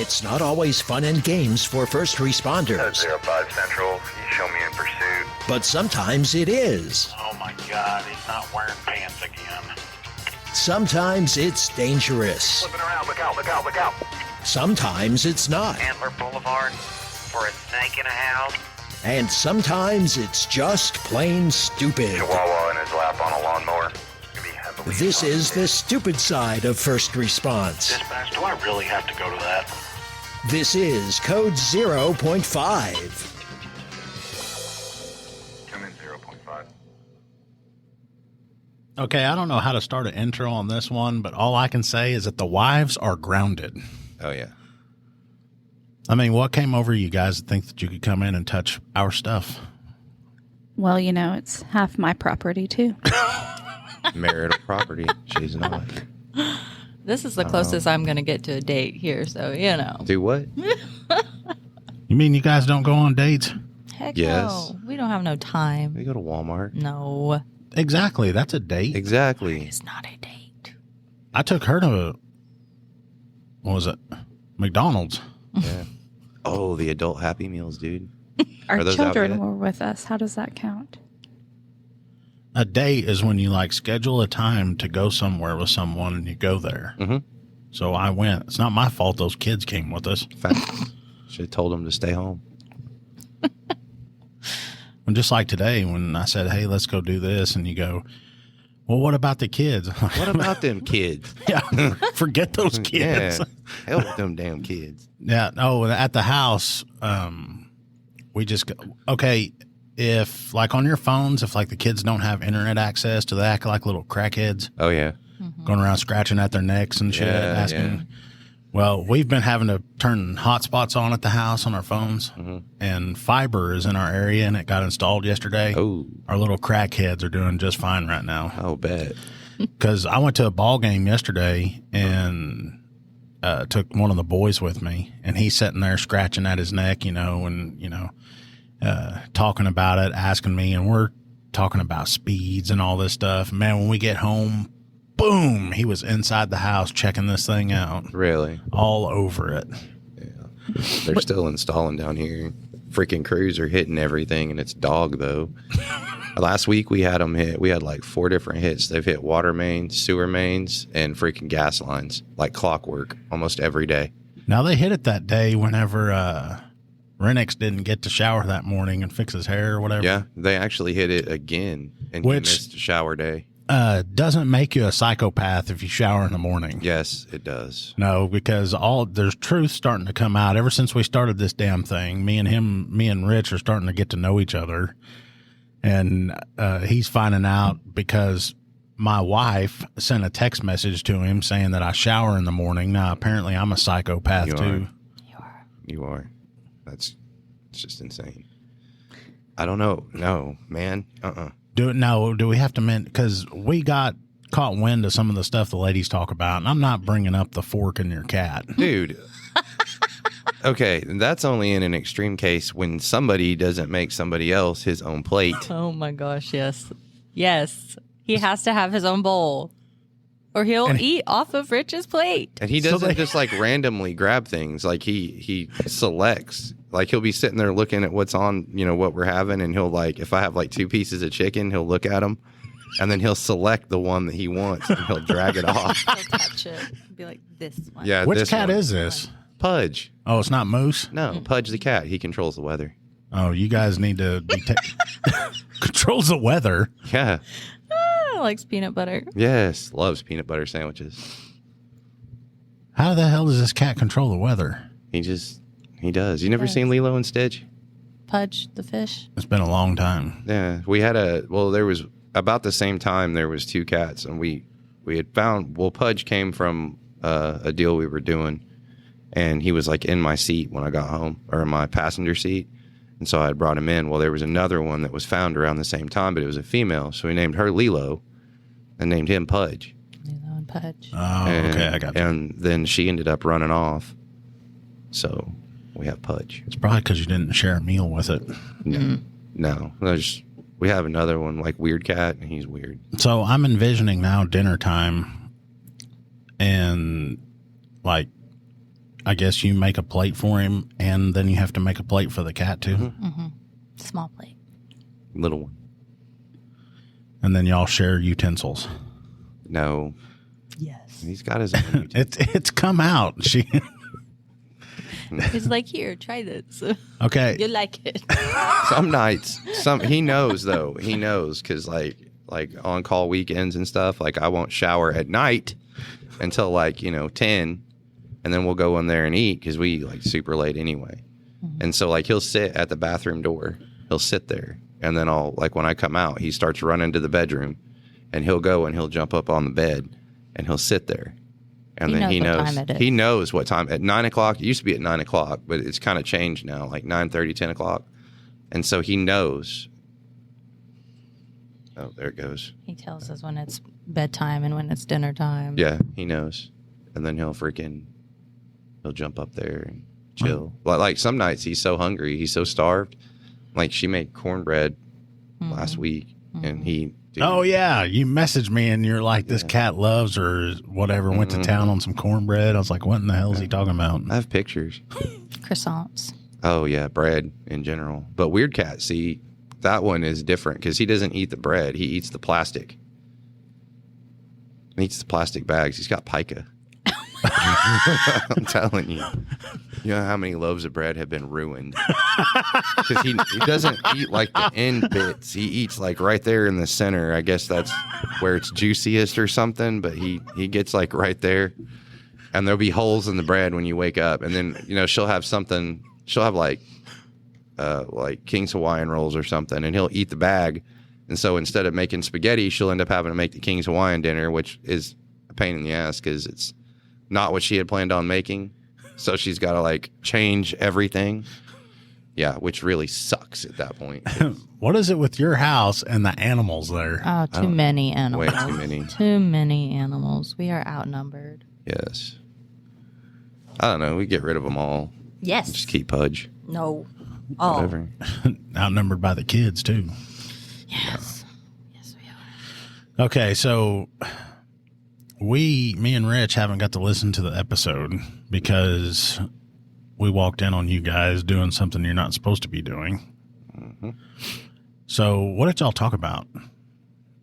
It's not always fun and games for first responders. 05 Central, you show me in pursuit. But sometimes it is. Oh my God, he's not wearing pants again. Sometimes it's dangerous. Slipping around, look out, look out, look out. Sometimes it's not. Antler Boulevard for a snake in a house. And sometimes it's just plain stupid. Chihuahua in his lap on a lawnmower. This is the stupid side of first response. Dispatch, do I really have to go to that? This is Code 0.5. Come in 0.5. Okay, I don't know how to start an intro on this one, but all I can say is that the wives are grounded. Oh, yeah. I mean, what came over you guys to think that you could come in and touch our stuff? Well, you know, it's half my property, too. Marital property. She's not. This is the closest I'm going to get to a date here, so, you know. Do what? You mean you guys don't go on dates? Heck Yes. no. We don't have no time. We go to Walmart. No. Exactly. That's a date. Exactly. It's not a date. I took her to, what was it? McDonald's. Yeah. Oh, the adult Happy Meals, dude. Our Are those out children yet? were with us. How does that count? A date is when you like schedule a time to go somewhere with someone and you go there. Mm-hmm. So I went. It's not my fault those kids came with us. Should have told them to stay home. And just like today when I said, hey, let's go do this. And you go, well, what about the kids? What about them kids? Yeah, forget those kids. Yeah. Hell with them damn kids. Yeah. Oh, at the house, we just go, okay. If like on your phones, if like the kids don't have internet access, do they act like little crackheads Oh, yeah. going around scratching at their necks and shit? Yeah, asking. yeah. Well, we've been having to turn hotspots on at the house on our phones, and fiber is in our area, and it got installed yesterday. Oh, Our little crackheads are doing just fine right now. I'll bet. Because I went to a ball game yesterday and took one of the boys with me, and he's sitting there scratching at his neck, you know, and, you know, talking about it, asking me, and we're talking about speeds and all this stuff. Man, when we get home, boom, he was inside the house checking this thing out. Really? All over it. Yeah. They're still installing down here. Freaking crews are hitting everything, and it's dog, though. Last week, we had them hit. We had like 4 different hits. They've hit water mains, sewer mains, and freaking gas lines, like clockwork, almost every day. Now, they hit it that day whenever Renix didn't get to shower that morning and fix his hair or whatever. Yeah, they actually hit it again, and he missed a shower day. Doesn't make you a psychopath if you shower in the morning. Yes, it does. No, because there's truth starting to come out. Ever since we started this damn thing, me and Rich are starting to get to know each other. And he's finding out because my wife sent a text message to him saying that I shower in the morning. Now, apparently I'm a psychopath too. You are. It's just insane. I don't know. No, man. Do we have to because we got caught wind of some of the stuff the ladies talk about, and I'm not bringing up the fork in your cat. Dude. Okay, that's only in an extreme case when somebody doesn't make somebody else his own plate. Oh my gosh, yes. Yes. He has to have his own bowl. Or he'll eat off of Rich's plate. And he doesn't just like randomly grab things. Like he selects. Like he'll be sitting there looking at what's on, you know, what we're having. And he'll like, if I have like 2 pieces of chicken, he'll look at them. And then he'll select the one that he wants and he'll drag it off. He'll touch it. Be like, this one. Yeah. Which cat is this? Pudge. Oh, it's not Moose? No, Pudge the cat. He controls the weather. Oh, you guys need to be controls the weather. Yeah. Likes peanut butter. Yes. Loves peanut butter sandwiches. How the hell does this cat control the weather? He does. You never seen Lilo and Stitch? Pudge the fish. It's been a long time. Yeah. We had there was about the same time there was 2 cats, and we had found, Pudge came from a deal we were doing, and he was like in my seat when I got home, or in my passenger seat. And so I had brought him in. Well, there was another one that was found around the same time, but it was a female. So we named her Lilo and named him Pudge. Lilo and Pudge. Oh, okay. I got you. And then she ended up running off. So we have Pudge. It's probably because you didn't share a meal with it. No. We have another one, like Weird Cat, and he's weird. So I'm envisioning now dinner time and like I guess you make a plate for him, and then you have to make a plate for the cat too. Mm-hmm. Small plate. Little one. And then y'all share utensils. No. Yes. He's got his own. It's come out. It's like, here, try this. Okay. You like it. Some nights, he knows though. He knows because like on call weekends and stuff. Like I won't shower at night until 10, and then we'll go in there and eat because we super late anyway. Mm-hmm. And so he'll sit at the bathroom door. He'll sit there, and then when I come out, he starts running to the bedroom, and he'll go and he'll jump up on the bed, and he'll sit there. And then he knows what time at 9 o'clock. It used to be at 9 o'clock, but it's kind of changed now, 9:30, 10 o'clock. And so he knows. Oh, there it goes. He tells us when it's bedtime and when it's dinner time. Yeah, he knows. And then he'll jump up there and chill. Like some nights he's so hungry, he's so starved. Like she made cornbread last week, and he. Dude. Oh, yeah. You messaged me and you're like, this cat loves or whatever, went to town on some cornbread. I was like, what in the hell is he talking about? I have pictures. Croissants. Oh, yeah. Bread in general. But Weird Cat, see, that one is different because he doesn't eat the bread. He eats the plastic. He eats the plastic bags. He's got pica. I'm telling you. You know how many loaves of bread have been ruined? Because he doesn't eat the end bits. He eats right there in the center. I guess that's where it's juiciest or something. But he gets right there, and there'll be holes in the bread when you wake up. And then she'll have something. She'll have like King's Hawaiian rolls or something, and he'll eat the bag. And so instead of making spaghetti, she'll end up having to make the King's Hawaiian dinner, which is a pain in the ass because it's not what she had planned on making. So she's got to change everything. Yeah, which really sucks at that point. What is it with your house and the animals there? Oh, too many animals. Way too many. Too many animals. We are outnumbered. Yes. I don't know. We get rid of them all. Yes. Just keep Pudge. No. Oh. Whatever. Outnumbered by the kids, too. Yes. Yes, we are. Okay, so me and Rich haven't got to listen to the episode because we walked in on you guys doing something you're not supposed to be doing. Mm-hmm. So what did y'all talk about?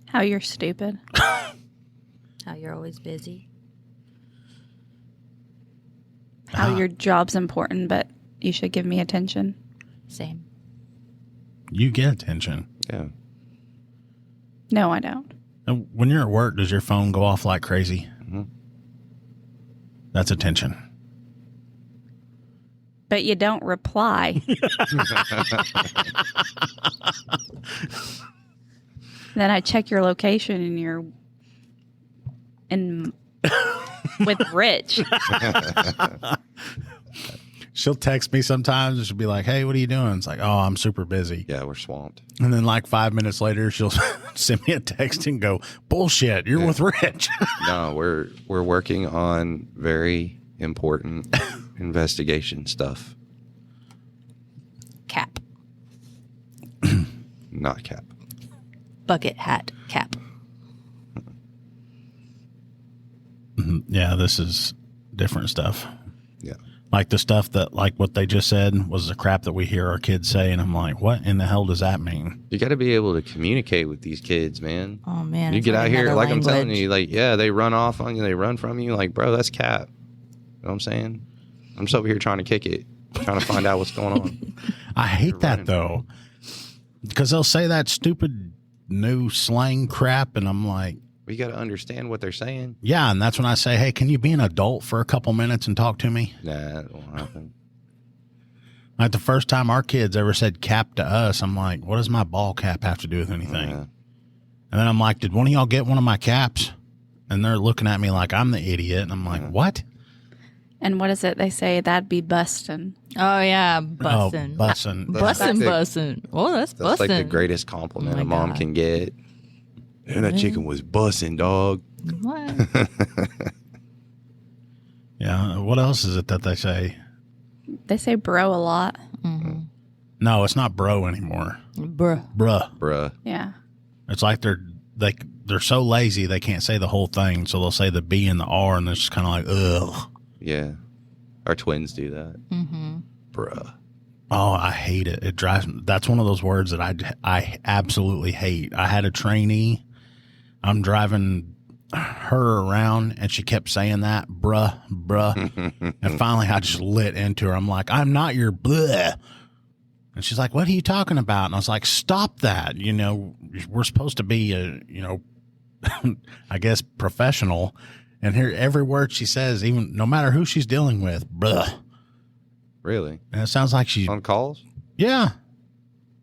How you're stupid. How you're always busy. How your job's important, but you should give me attention. Same. You get attention. Yeah. No, I don't. And when you're at work, does your phone go off like crazy? Mm-hmm. That's attention. But you don't reply. Then I check your location and you're with Rich. She'll text me sometimes and she'll be like, hey, what are you doing? It's like, oh, I'm super busy. Yeah, we're swamped. And then 5 minutes later, she'll send me a text and go, bullshit, you're with Rich. No, we're working on very important investigation stuff. Cap. Not cap. Bucket hat cap. Yeah, this is different stuff. Yeah. Like the stuff that, what they just said was the crap that we hear our kids say. And I'm like, what in the hell does that mean? You got to be able to communicate with these kids, man. Oh, man. You get out here, I'm telling you, language. they run off on you, they run from you. Bro, that's cap. You know what I'm saying? I'm just over here trying to kick it, trying to find out what's going on. I hate that, though, because they'll say that stupid new slang crap. And I'm like, We got to understand what they're saying. yeah. And that's when I say, hey, can you be an adult for a couple minutes and talk to me? Nah, that won't happen. Like the first time our kids ever said cap to us, I'm like, what does my ball cap have to do with anything? Yeah. And then I'm like, did one of y'all get one of my caps? And they're looking at me like I'm the idiot. And I'm like, what? And what is it they say? That'd be bustin'. Oh, yeah. Bussin'. Oh, bussin'. Bussin'. Oh, that's That's bussin'. like the greatest compliment Oh my a mom God. can get. And that chicken was bussin', dog. What? Yeah. What else is it that they say? They say bro a lot. Mm-hmm. No, it's not bro anymore. Bruh. Bruh. Bruh. Yeah. It's like they're so lazy they can't say the whole thing, so they'll say the B and the R, and it's just kind of like, ugh. Yeah. Our twins do that. Mm-hmm. Bruh. Oh, I hate it. It drives me. That's one of those words that I absolutely hate. I had a trainee. I'm driving her around and she kept saying that, bruh. And finally I just lit into her. I'm like, I'm not your bleh. And she's like, what are you talking about? And I was like, stop that. You know, we're supposed to be, I guess, professional. And here, every word she says, even no matter who she's dealing with, bruh. Really? And it sounds like she's on calls? Yeah.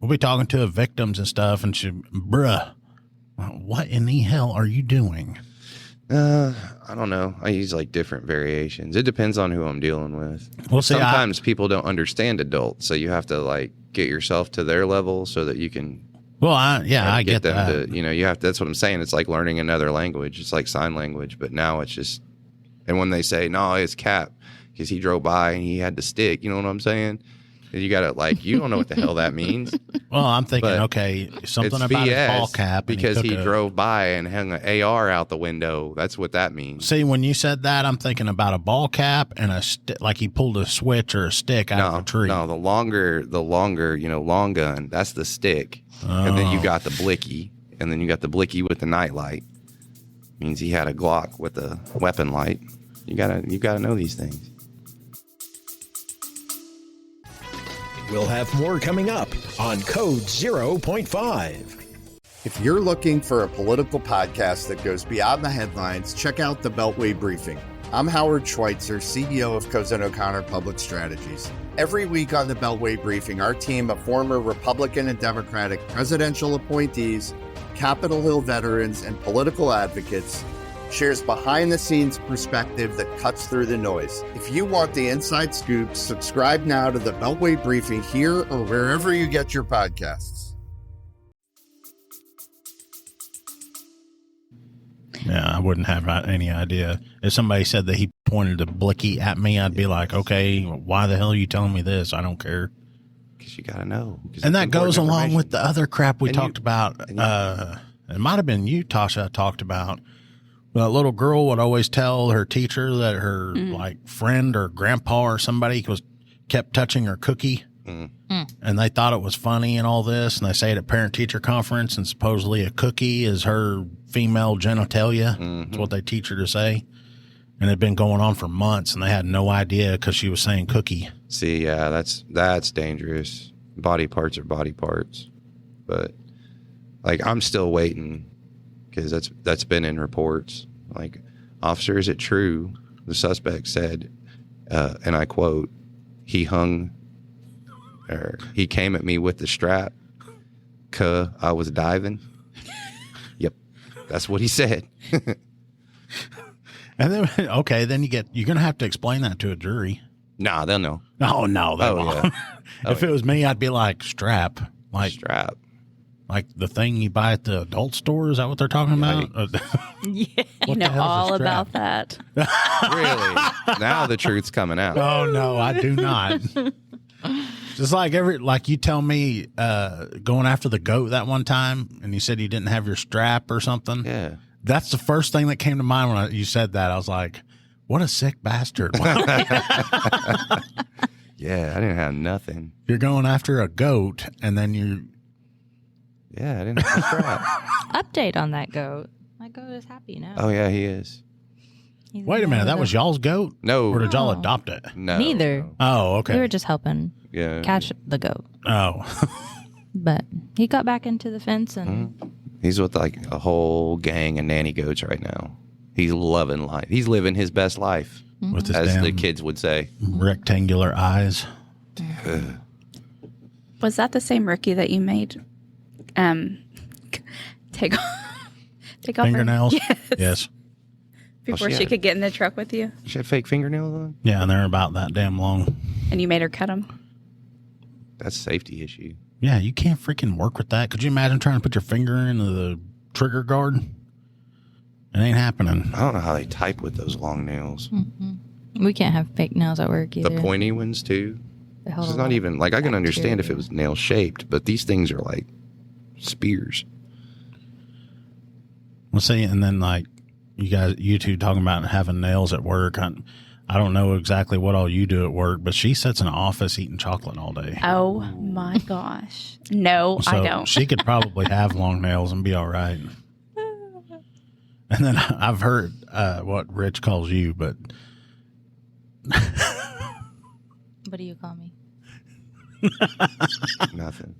We'll be talking to victims and stuff. And she, bruh, what in the hell are you doing? I don't know. I use like different variations. It depends on who I'm dealing with. Well, see, sometimes people don't understand adults, so you have to like get yourself to their level so that you can. Well, I get them that. to, you have. That's what I'm saying. It's like learning another language. It's like sign language, but now it's just. And when they say no, it's Cap because he drove by and he had the stick. You know what I'm saying? You got to like, you don't know what the hell that means. Well, I'm thinking, okay, something about his ball cap. Because he drove by and hung an AR out the window. That's what that means. See, when you said that, I'm thinking about a ball cap and a stick, like he pulled a switch or a stick out of a tree. No, the longer, long gun, that's the stick. Oh. And then you got the blicky, and then you got the blicky with the night light. Means he had a Glock with a weapon light. You gotta know these things. We'll have more coming up on Code 0.5. If you're looking for a political podcast that goes beyond the headlines, check out the Beltway Briefing. I'm Howard Schweitzer, CEO of Cozen O'Connor Public Strategies. Every week on the Beltway Briefing, our team of former Republican and Democratic presidential appointees, Capitol Hill veterans, and political advocates shares behind-the-scenes perspective that cuts through the noise. If you want the inside scoop, subscribe now to the Beltway Briefing here or wherever you get your podcasts. Yeah, I wouldn't have any idea. If somebody said that he pointed a blicky at me, I'd be like, okay, why the hell are you telling me this? I don't care. Because you got to know. And that goes along with the other crap we talked about. It might have been you, Tasha, talked about. That little girl would always tell her teacher that her like friend or grandpa or somebody kept touching her cookie, and they thought it was funny and all this. And they say it at parent teacher conference, and supposedly a cookie is her female genitalia. That's what they teach her to say. And it'd been going on for months, and they had no idea because she was saying cookie. See, yeah, that's dangerous. Body parts are body parts, but like I'm still waiting. Because that's been in reports. Like, officer, is it true? The suspect said, and I quote, he came at me with the strap. I was diving. Yep, that's what he said. And then, okay, then you're gonna have to explain that to a jury. Nah, they'll know. Oh no, they won't. Yeah. If it was me, I'd be like strap. Like the thing you buy at the adult store? Is that what they're talking about? Yeah, you know all about that. Really? Now the truth's coming out. Oh, no, I do not. Just like you tell me going after the goat that one time, and you said you didn't have your strap or something. Yeah. That's the first thing that came to mind when you said that. I was like, what a sick bastard. Yeah, I didn't have nothing. You're going after a goat, and then Yeah, I didn't have a strap. Update on that goat. My goat is happy now. Oh, yeah, he is. Wait a minute, that was y'all's goat? No. Or did y'all adopt it? No. Neither. No. Oh, okay. We were just helping catch the goat. Oh. But he got back into the fence and... He's with like a whole gang of nanny goats right now. He's loving life. He's living his best life, with his as the kids would say. Rectangular eyes. Was that the same rookie that you made? Take off fingernails? Yes. Before she could get in the truck with you? She had fake fingernails on? Yeah, and they're about that damn long. And you made her cut them? That's a safety issue. Yeah, you can't freaking work with that. Could you imagine trying to put your finger into the trigger guard? It ain't happening. I don't know how they type with those long nails. We can't have fake nails at work either. The pointy ones, too. It's not even, like, I can understand if it was nail-shaped, but these things are like spears. Well, see, and then, like, you two talking about having nails at work. I don't know exactly what all you do at work, but she sits in an office eating chocolate all day. Oh my gosh. No, So I don't. she could probably have long nails and be all right. And then I've heard what Rich calls you, but What do you call me? Nothing.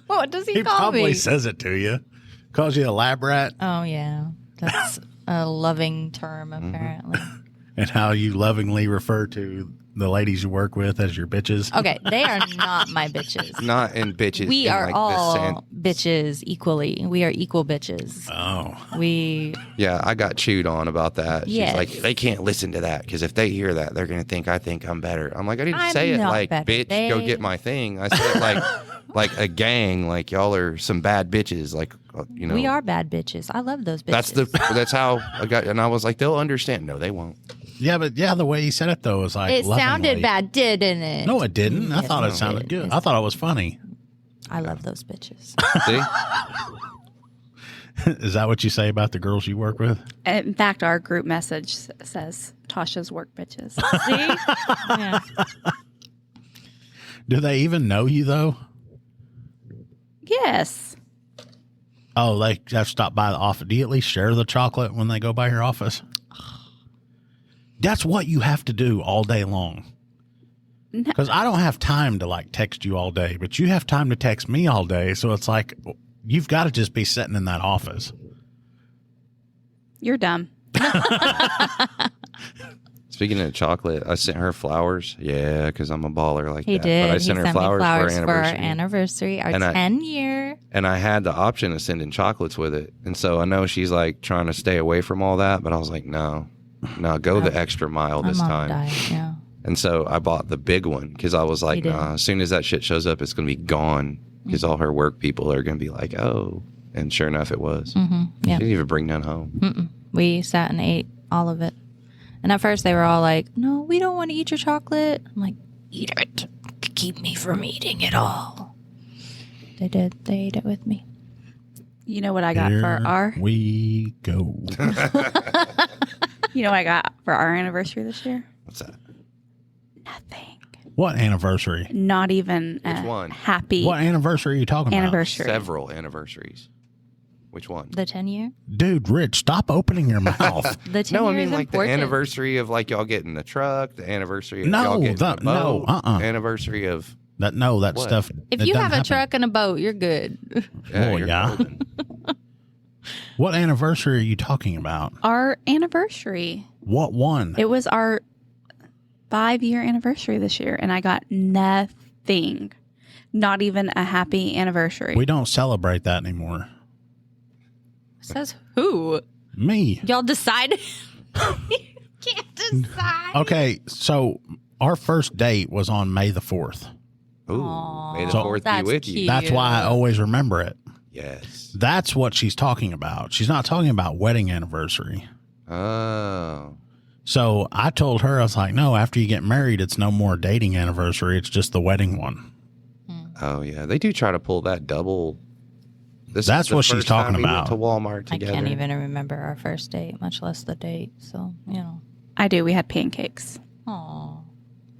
What does he he call probably me? says it to you. Calls you a lab rat, Oh, yeah. That's a loving term, apparently. and how you lovingly refer to the ladies you work with as your bitches. Okay, they are not my bitches. Not in bitches. We in are like all bitches equally. We are equal bitches. Oh, Yeah, I got chewed on about that. Yes. She's like, they can't listen to that because if they hear that, they're going to think I think I'm better. I'm like, I didn't I'm say it not like, better. bitch, go get my thing. I said it like a gang, like y'all are some bad bitches. Like, we are bad bitches. I love those bitches. That's how I got, and I was like, they'll understand. No, they won't. yeah, but the way he said it though was like It sounded lovingly. bad, didn't it? No, it didn't. I Yes, thought it it sounded did. good. I thought it was funny. I love those bitches. See? Is that what you say about the girls you work with? In fact, our group message says Tasha's work bitches. See? Yeah. Do they even know you though? Yes. Oh, they have stopped by the office. Do you at least share the chocolate when they go by your office? That's what you have to do all day long. Because I don't have time to like text you all day, but you have time to text me all day. So it's like you've got to just be sitting in that office. You're dumb. Speaking of chocolate, I sent her flowers. Yeah, because I'm a baller like He that. did. But I He sent her me flowers for our anniversary, our And 10-year. And I had the option of sending chocolates with it. And so I know she's like trying to stay away from all that, but I was like, no, go the extra mile this I'm on a time. diet, yeah. And so I bought the big one because I was like, You did. nah, as soon as that shit shows up, it's going to be gone because all her work people are going to be like, oh. And sure enough, it was. Mm-hmm. She Yeah. didn't even bring none home. We sat and ate all of it. And at first they were all like, no, we don't want to eat your chocolate. I'm like, eat it. Keep me from eating it all. They did. They ate it with me. You know what I got Here for our we go. You know what I got for our anniversary this year? What's that? Nothing. What anniversary? Not even a Which one? happy What anniversary are you talking anniversary. Several anniversaries. Which one? The 10-year? about? Dude, Rich, stop opening your mouth. The 10-year No, I mean is like important. the anniversary of like y'all getting the truck, the anniversary of No, y'all getting the no, boat, uh-uh. anniversary of that What? stuff. If it you doesn't have a happen. truck and a boat, you're good. Oh, you're yeah. golden. What anniversary are you talking about? Our anniversary. What one? It was our 5-year anniversary this year, and I got nothing. Not even a happy anniversary. We don't celebrate that anymore. Says who? Me. Y'all decide. You can't decide. Okay, so our first date was on May the 4th. Ooh, Aw, may the So- fourth be that's with you. cute. That's why I always remember it. Yes. That's what she's talking about. She's not talking about wedding anniversary. Oh. So I told her, I was like, no, after you get married, it's no more dating anniversary. It's just the wedding one. Oh yeah, they do try to pull that double. This That's is the what she's first time talking we went about. to Walmart I together. can't even remember our first date, much less the date. So, you know. I do. We had pancakes Aw.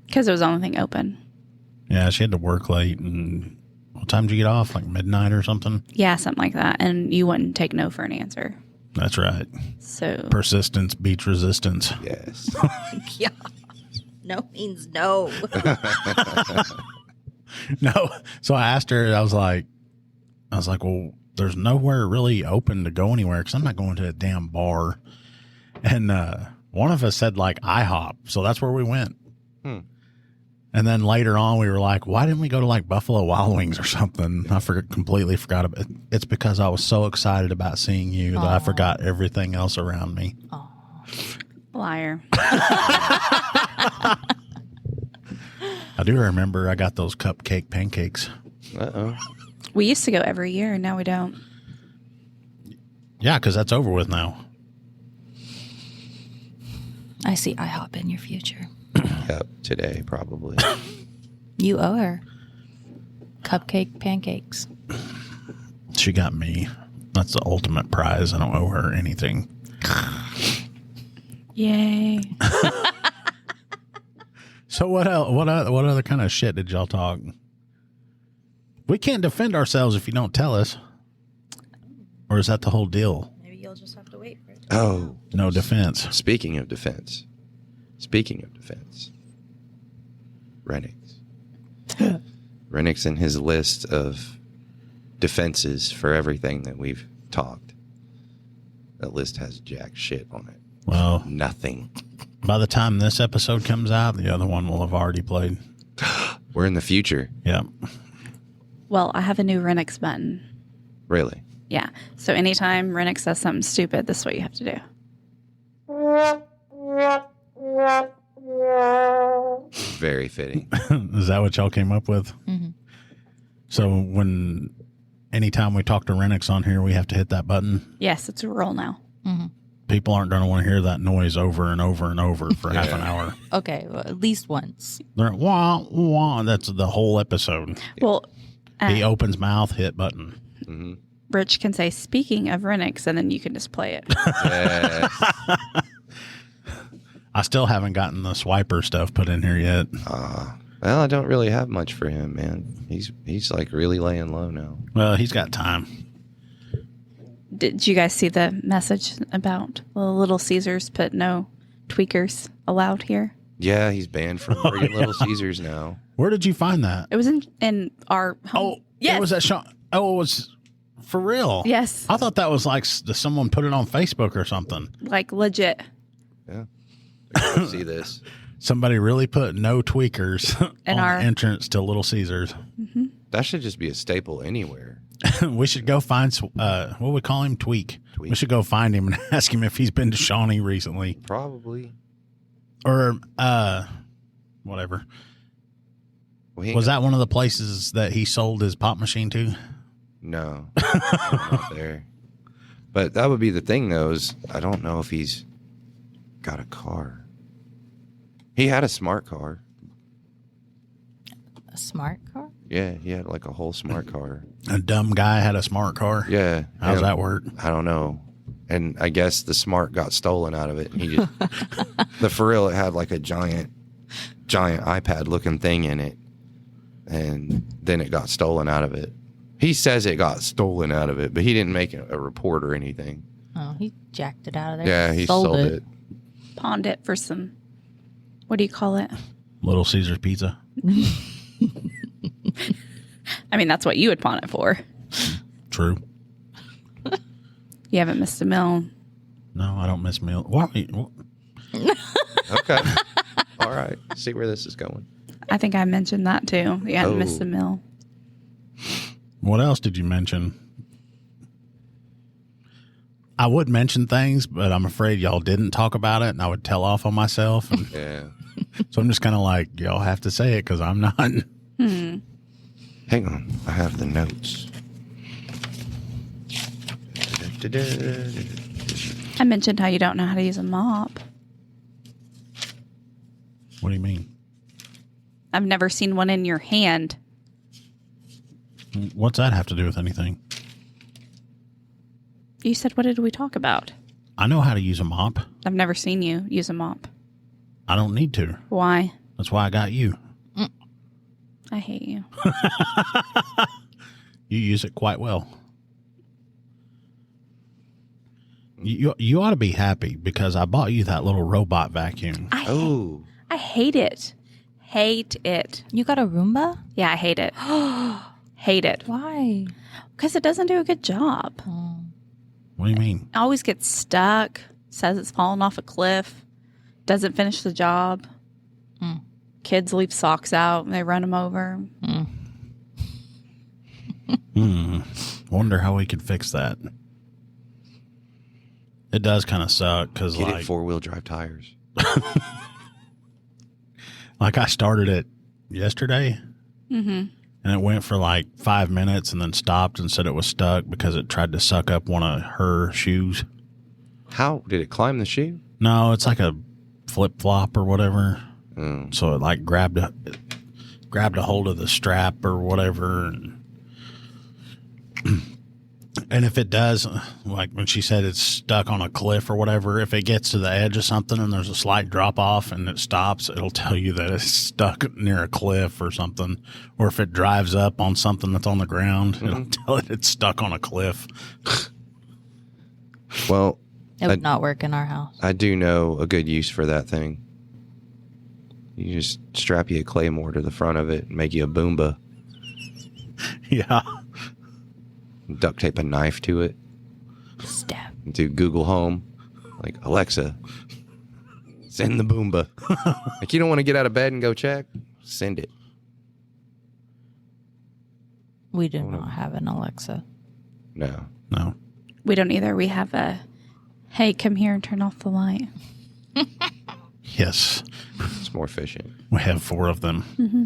because it was the only thing open. Yeah, she had to work late. And what time did you get off? Like midnight or something? Yeah, something like that. And you wouldn't take no for an answer. That's right. So Persistence beats resistance. Yes. Yeah. No means no. No. So I asked her, I was like, well, there's nowhere really open to go anywhere because I'm not going to a damn bar. And one of us said like IHOP. So that's where we went. And then later on, we were like, why didn't we go to like Buffalo Wild Wings or something? I completely forgot about it. It's because I was so excited about seeing you that I forgot everything else around me. liar. I do remember I got those cupcake pancakes. Uh-oh. We used to go every year, and now we don't. Yeah, because that's over with now. I see IHOP in your future. Yep, today probably. You owe her cupcake pancakes. She got me. That's the ultimate prize. I don't owe her anything. Yay. So what else? What other kind of shit did y'all talk? We can't defend ourselves if you don't tell us. Or is that the whole deal? Maybe you'll just have to wait for it. Oh, No defense. speaking of defense, Renix. Renix in his list of defenses for everything that we've talked. That list has jack shit on it. Well, Nothing. by the time this episode comes out, the other one will have already played. We're in the future. Yep. Well, I have a new Renix button. Really? Yeah. So anytime Renix says something stupid, this is what you have to do. Very fitting. Is that what y'all came up with? Mm-hmm. So anytime we talk to Renix on here, we have to hit that button. Yes, it's a roll now. Mm-hmm. People aren't going to want to hear that noise over and over and over for half an hour. Okay, well, at least once. They're wah, wah. That's the whole episode. Well, He opens mouth, hit button. Mm-hmm. Rich can say, speaking of Renix, and then you can just play it. Yes. I still haven't gotten the swiper stuff put in here yet. Well, I don't really have much for him, man. He's like really laying low now. Well, he's got time. Did you guys see the message about Little Caesars put no tweakers allowed here? Yeah, he's banned from Little Caesars now. Where did you find that? It was in our home. Oh, yes. It was at Sean. Oh, it was for real. Yes. I thought that was like someone put it on Facebook or something. Like legit. Yeah. I can see this. Somebody really put no tweakers on our the entrance to Little Caesars. That should just be a staple anywhere. We should go find, what would we call him? Tweak. Tweak. We should go find him and ask him if he's been to Shawnee recently. Probably. Or, whatever. Well, he ain't Was got- that one of the places that he sold his pop machine to? No. Not there. But that would be the thing, though, is I don't know if he's got a car. He had a smart car. A smart car? Yeah, he had like a whole smart car. A dumb guy had a smart car. Yeah. How's and that work? I don't know. And I guess the smart got stolen out of it. And he just, the for real, it had like a giant iPad looking thing in it. And then it got stolen out of it. He says it got stolen out of it, but he didn't make a report or anything. Oh, he jacked it out of there. Yeah, he sold it. Pawned it for some, what do you call it? Little Caesars Pizza. I mean, that's what you would pawn it for. True. You haven't missed a meal. No, I don't miss meal. Why? Okay. All right. See where this is going. I think I mentioned that too. You hadn't Oh. missed a meal. What else did you mention? I would mention things, but I'm afraid y'all didn't talk about it, and I would tell off on myself. And Yeah. so I'm just kind of like, y'all have to say it because I'm not. Hang on. I have the notes. I mentioned how you don't know how to use a mop. What do you mean? I've never seen one in your hand. What's that have to do with anything? You said, what did we talk about? I know how to use a mop. I've never seen you use a mop. I don't need to. Why? That's why I got you. I hate you. You use it quite well. You ought to be happy because I bought you that little robot vacuum. Oh. I hate it. Hate it. You got a Roomba? Yeah, I hate it. Hate it. Why? Because it doesn't do a good job. Oh. What do you mean? It always gets stuck. Says it's falling off a cliff. Doesn't finish the job. Kids leave socks out and they run them over. Wonder how we could fix that. It does kind of suck because Get like it 4-wheel drive tires. like I started it yesterday and it went for like 5 minutes and then stopped and said it was stuck because it tried to suck up one of her shoes. How did it climb the shoe? No, it's like a flip flop or whatever. Oh. So it like grabbed a hold of the strap or whatever. And And if it does, like when she said it's stuck on a cliff or whatever, if it gets to the edge of something and there's a slight drop off and it stops, it'll tell you that it's stuck near a cliff or something. Or if it drives up on something that's on the ground, it'll tell it it's stuck on a cliff. Well, It would not work in our house. I do know a good use for that thing. You just strap you a claymore to the front of it and make you a Boomba. Yeah. Duct tape a knife to it. Stab. Do Google Home. Like, Alexa, send the Boomba. Like, you don't want to get out of bed and go check? Send it. We do not have an Alexa. No. We don't either. We have a, hey, come here and turn off the light. Yes. It's more efficient. We have 4 of them. Mm-hmm.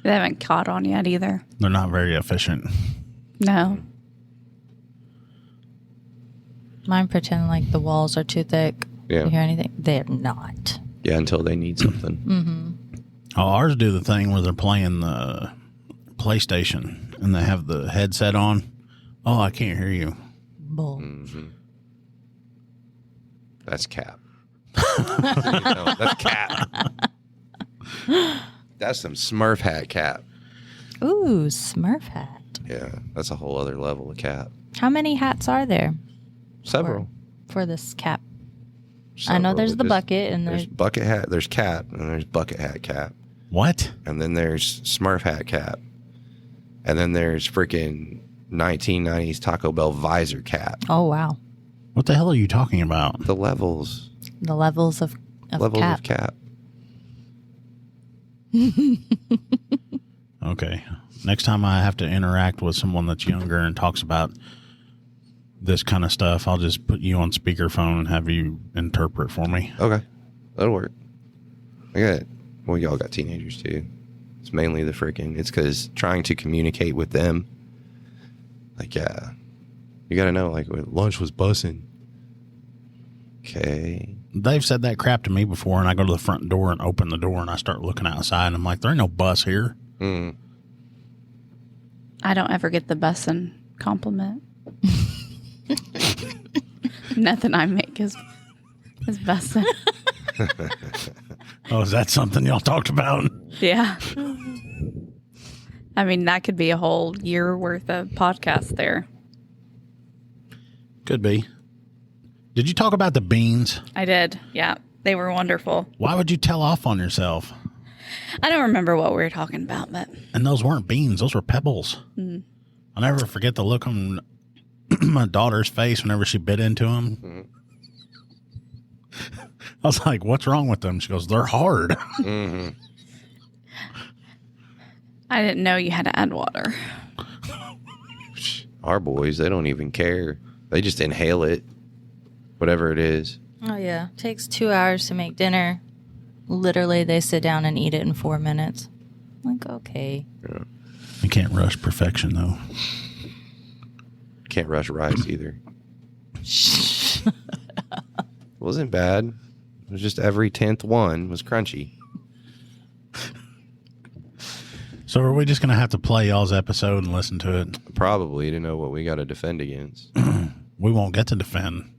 They haven't caught on yet either. They're not very efficient. No. Mine pretend like the walls are too thick. Yeah. You hear anything? They're not. Yeah, until they need something. Mm-hmm. Oh, ours do the thing where they're playing the PlayStation and they have the headset on. Oh, I can't hear you. Bull. Mm-hmm. That's cap. No, that's cap. That's some Smurf hat cap. Ooh, Smurf hat. Yeah, that's a whole other level of cap. How many hats are there? Several. For this cap. I know there's the bucket and there's bucket hat, there's cap, and there's bucket hat cap. What? And then there's Smurf hat cap. And then there's freaking 1990s Taco Bell visor cap. Oh, wow. What the hell are you talking about? The levels. The levels of cap. Okay. Next time I have to interact with someone that's younger and talks about this kind of stuff, I'll just put you on speakerphone and have you interpret for me. Okay. That'll work. Well, y'all got teenagers too. It's mainly the freaking, it's because trying to communicate with them, like, yeah, you got to know, like, lunch was bussing. Okay. They've said that crap to me before, and I go to the front door and open the door, and I start looking outside, and I'm like, there ain't no bus here. Mm. I don't ever get the bussin' compliment. Nothing I make is bussin'. Oh, is that something y'all talked about? Yeah. I mean, that could be a whole year worth of podcast there. Could be. Did you talk about the beans? I did. Yeah. They were wonderful. Why would you tell off on yourself? I don't remember what we were talking about, but. And those weren't beans. Those were pebbles. Mm. I'll never forget the look on my daughter's face whenever she bit into them. Mm-hmm. I was like, what's wrong with them? She goes, they're hard. Mm-hmm. I didn't know you had to add water. Our boys, they don't even care. They just inhale it, whatever it is. Oh, yeah. Takes 2 hours to make dinner. Literally, they sit down and eat it in 4 minutes. I'm like, okay. Yeah. You can't rush perfection, though. Can't rush rice either. Wasn't bad. It was just every 10th one was crunchy. So are we just going to have to play y'all's episode and listen to it? Probably to know what we got to defend against. We won't get to defend.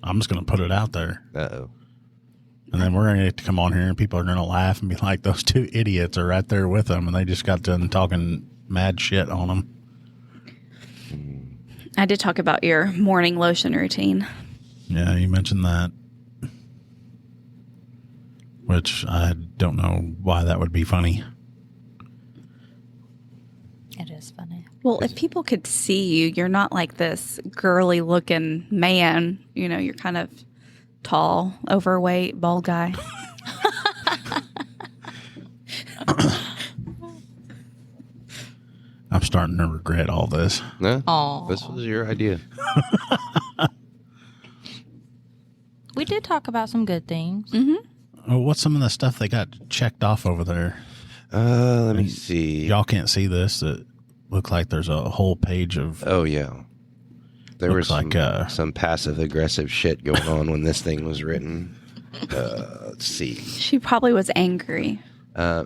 I'm just going to put it out there. Uh-oh. And then we're going to get to come on here and people are going to laugh and be like, those 2 idiots are right there with them and they just got done talking mad shit on them. I did talk about your morning lotion routine. Yeah, you mentioned that. Which I don't know why that would be funny. It is funny. Well, if people could see you, you're not like this girly looking man. You know, you're kind of tall, overweight, bald guy. I'm starting to regret all this. No? Aww. This was your idea. We did talk about some good things. Mm-hmm. Oh, what's some of the stuff they got checked off over there? Let me see. Y'all can't see this. It looked like there's a whole page of... Oh, yeah. There was like, some passive-aggressive shit going on when this thing was written. Let's see. She probably was angry.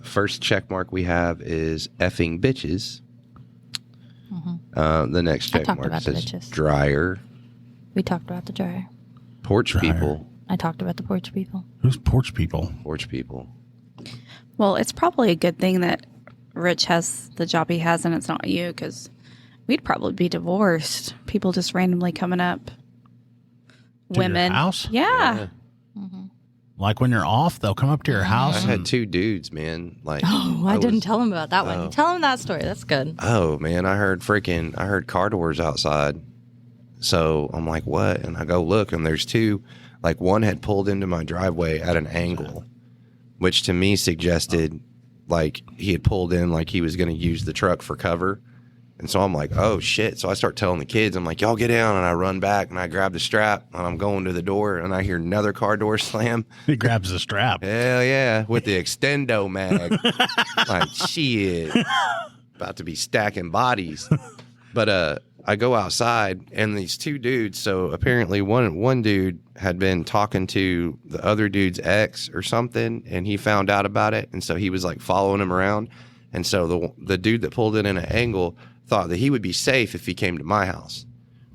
First check mark we have is effing bitches. The next check talked mark about the says bitches. dryer. We talked about the dryer. Porch people. I talked about the porch people. Who's porch people? Porch people. Well, it's probably a good thing that Rich has the job he has and it's not you, because we'd probably be divorced. People just randomly coming up. To your Women. house? Yeah. Like when you're off, they'll come up to your house. I had 2 dudes, man. Like, Oh, I didn't tell him about that one. Tell him that story. That's good. Oh man, I heard car doors outside. So I'm like, what? And I go look, and there's 2. Like, one had pulled into my driveway at an angle, which to me suggested like he had pulled in like he was going to use the truck for cover. And so I'm like, oh shit. So I start telling the kids, I'm like, y'all get down. And I run back and I grab the strap and I'm going to the door and I hear another car door slam. He grabs the strap. Hell yeah. With the extendo mag. Like, shit. About to be stacking bodies. But I go outside and these 2 dudes. So apparently one dude had been talking to the other dude's ex or something, and he found out about it. And so he was like following him around. And so the dude that pulled in an angle thought that he would be safe if he came to my house.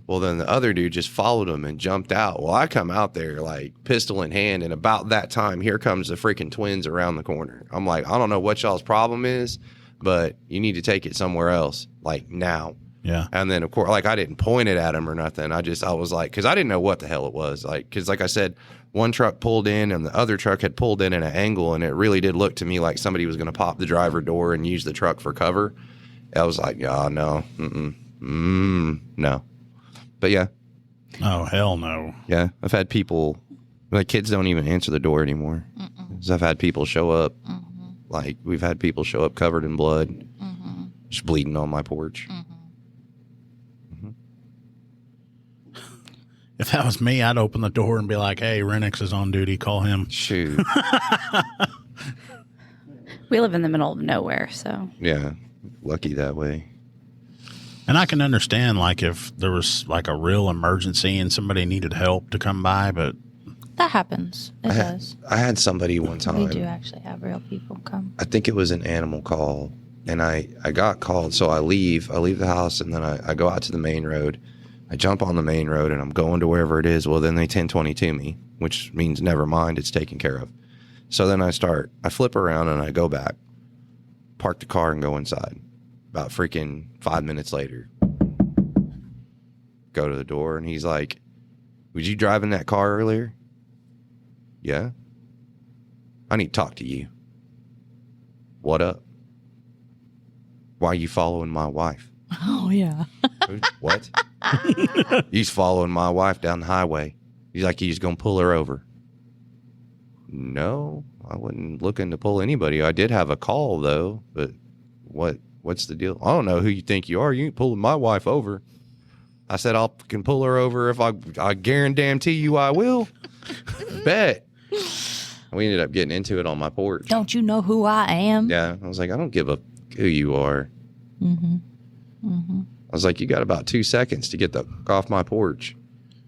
Well, then the other dude just followed him and jumped out. Well, I come out there like pistol in hand, and about that time, here comes the freaking twins around the corner. I'm like, I don't know what y'all's problem is, but you need to take it somewhere else, like now. Yeah. And then, of course, like I didn't point it at him or nothing. I was like, because I didn't know what the hell it was. Like, because like I said, one truck pulled in and the other truck had pulled in at an angle, and it really did look to me like somebody was going to pop the driver door and use the truck for cover. I was like, yeah, no, no. But yeah. Oh, hell no. Yeah. I've had people, like kids don't even answer the door anymore. So I've had people show up. Like we've had people show up covered in blood, just bleeding on my porch. If that was me, I'd open the door and be like, hey, Renix is on duty. Call him. Shoot. We live in the middle of nowhere, so. Yeah. Lucky that way. And I can understand, like, if there was, like, a real emergency and somebody needed help to come by, but... That happens. It does. I had somebody one time. We do actually have real people come. I think it was an animal call, and I got called, so I leave the house, and then I go out to the main road. I jump on the main road, and I'm going to wherever it is. Well, then they 1022 me, which means never mind, it's taken care of. So then I flip around, and I go back, park the car, and go inside. About freaking 5 minutes later, go to the door, and he's like, was you driving that car earlier? Yeah. I need to talk to you. What up? Why are you following my wife? Oh, yeah. What? He's following my wife down the highway. He's like, he's going to pull her over. No, I wasn't looking to pull anybody. I did have a call, though, but what's the deal? I don't know who you think you are. You ain't pulling my wife over. I said, I can pull her over if I guarantee you I will. Bet. We ended up getting into it on my porch. Don't you know who I am? Yeah. I was like, I don't give a who you are. I was like, you got about 2 seconds to get the off my porch.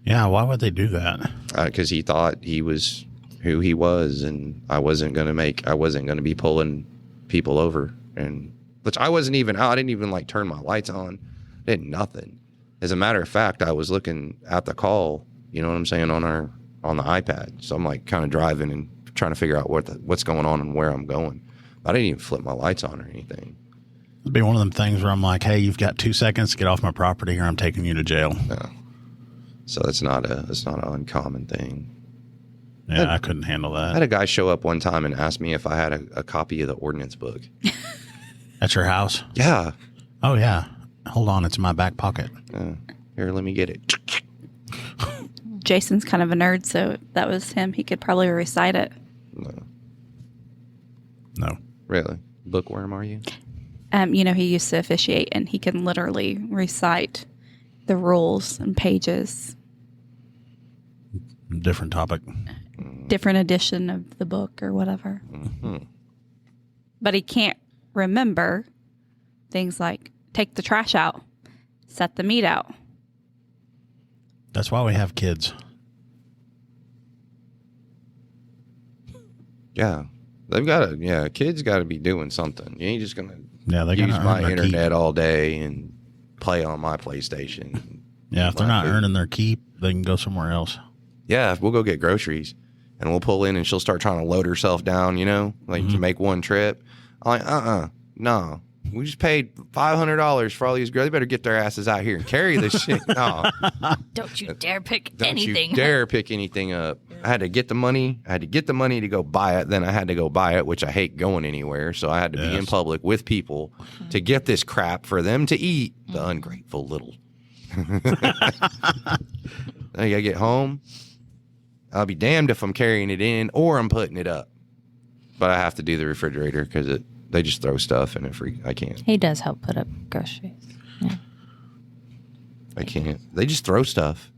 Yeah, why would they do that? Because he thought he was who he was, and I wasn't going to be pulling people over. And which I wasn't even out. I didn't even like turn my lights on. Did nothing. As a matter of fact, I was looking at the call, you know what I'm saying, on the iPad. So I'm like kind of driving and trying to figure out what's going on and where I'm going. I didn't even flip my lights on or anything. It'd be one of them things where I'm like, hey, you've got 2 seconds to get off my property or I'm taking you to jail. Yeah. So it's not an uncommon thing. Yeah, I couldn't handle I that. had a guy show up one time and ask me if I had a copy of the ordinance book. At your house? Yeah. Oh, yeah. Hold on. It's in my back pocket. Here, let me get it. Jason's kind of a nerd, so if that was him, he could probably recite it. No. Really? Bookworm, are you? He used to officiate, and he can literally recite the rules and pages. Different topic. Different edition of the book or whatever. But he can't remember things like take the trash out, set the meat out. That's why we have kids. Yeah. Kids got to be doing something. You ain't just going to they use gotta my earn their internet keep. all day and play on my PlayStation. Yeah, if they're not earning their keep, they can go somewhere else. Yeah, we'll go get groceries, and we'll pull in, and she'll start trying to load herself down, to make one trip. I'm like, no. We just paid $500 for all these girls. They better get their asses out here and carry this shit. No. Don't you dare pick Don't anything. you dare pick anything up. I had to get the money. to go buy it. Then I had to go buy it, which I hate going anywhere. So I had to be in public with people to get this crap for them to eat. The ungrateful little. I gotta get home. I'll be damned if I'm carrying it in or I'm putting it up. But I have to do the refrigerator because they just throw stuff in it. I can't. He does help put up groceries. Yeah. I can't. They just throw stuff.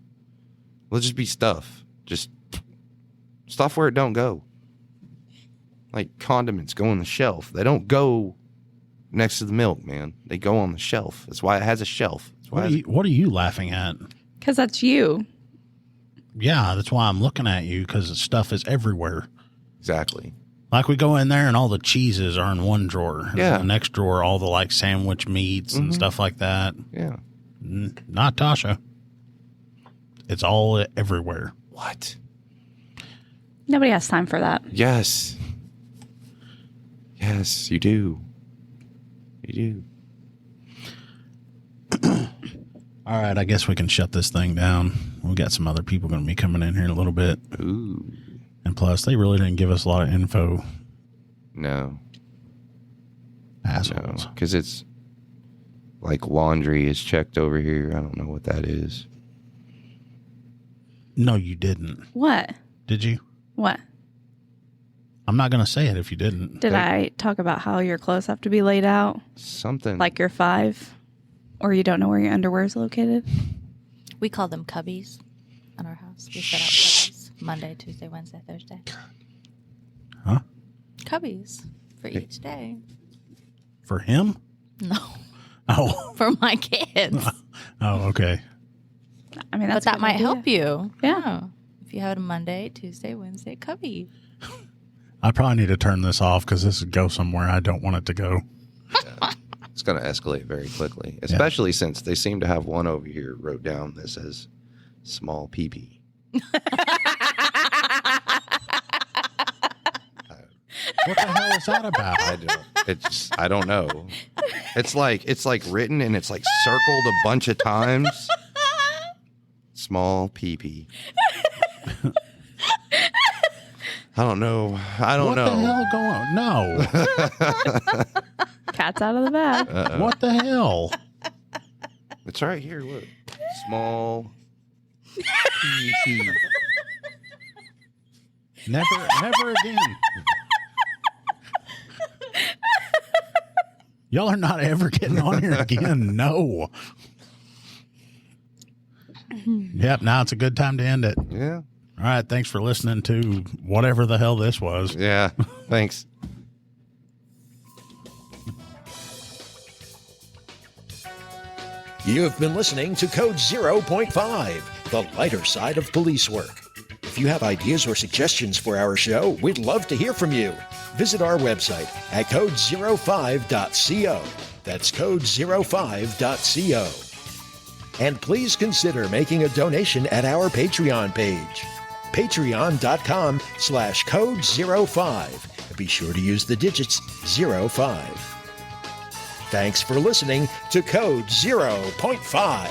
It'll just be stuff. Just stuff where it don't go. Like condiments go on the shelf. They don't go next to the milk, man. They go on the shelf. That's why it has a shelf. What are you laughing at? Because that's you. Yeah, that's why I'm looking at you, because the stuff is everywhere. Exactly. Like we go in there and all the cheeses are in one drawer. Yeah. In the next drawer, all the like sandwich meats and stuff like that. Yeah. Not Tasha. It's all everywhere. What? Nobody has time for that. Yes. Yes, you do. You do. All right, I guess we can shut this thing down. We got some other people going to be coming in here in a little bit. Ooh. And plus, they really didn't give us a lot of info. No. Assholes. Because it's like laundry is checked over here. I don't know what that is. No, you didn't. What? Did you? What? I'm not going to say it if you didn't. Did I talk about how your clothes have to be laid out? Something. Like you're 5? Or you don't know where your underwear is located? We call them cubbies at our house. We set out cubbies. Monday, Tuesday, Wednesday, Thursday. Huh? Cubbies for each day. For him? No. Oh. For my kids. Oh, okay. I mean, that's but that might help you. Yeah. If you had a Monday, Tuesday, Wednesday cubby. I probably need to turn this off because this would go somewhere I don't want it to go. Yeah. It's going to escalate very quickly, especially since they seem to have one over here wrote down that says small pee-pee. What the hell is that about? I don't know. It's like written and it's like circled a bunch of times. Small pee-pee. I don't know. What the hell going on? No. Cat's out of the bag. What the hell? It's right here. Look. Small pee-pee. Never again. Y'all are not ever getting on here again. No. Yep, now it's a good time to end it. Yeah. All right, thanks for listening to whatever the hell this was. Yeah, thanks. You have been listening to Code 0.5, the lighter side of police work. If you have ideas or suggestions for our show, we'd love to hear from you. Visit our website at code05.co. That's code05.co. And please consider making a donation at our Patreon page, patreon.com/code05. Be sure to use the digits 05. Thanks for listening to Code 0.5.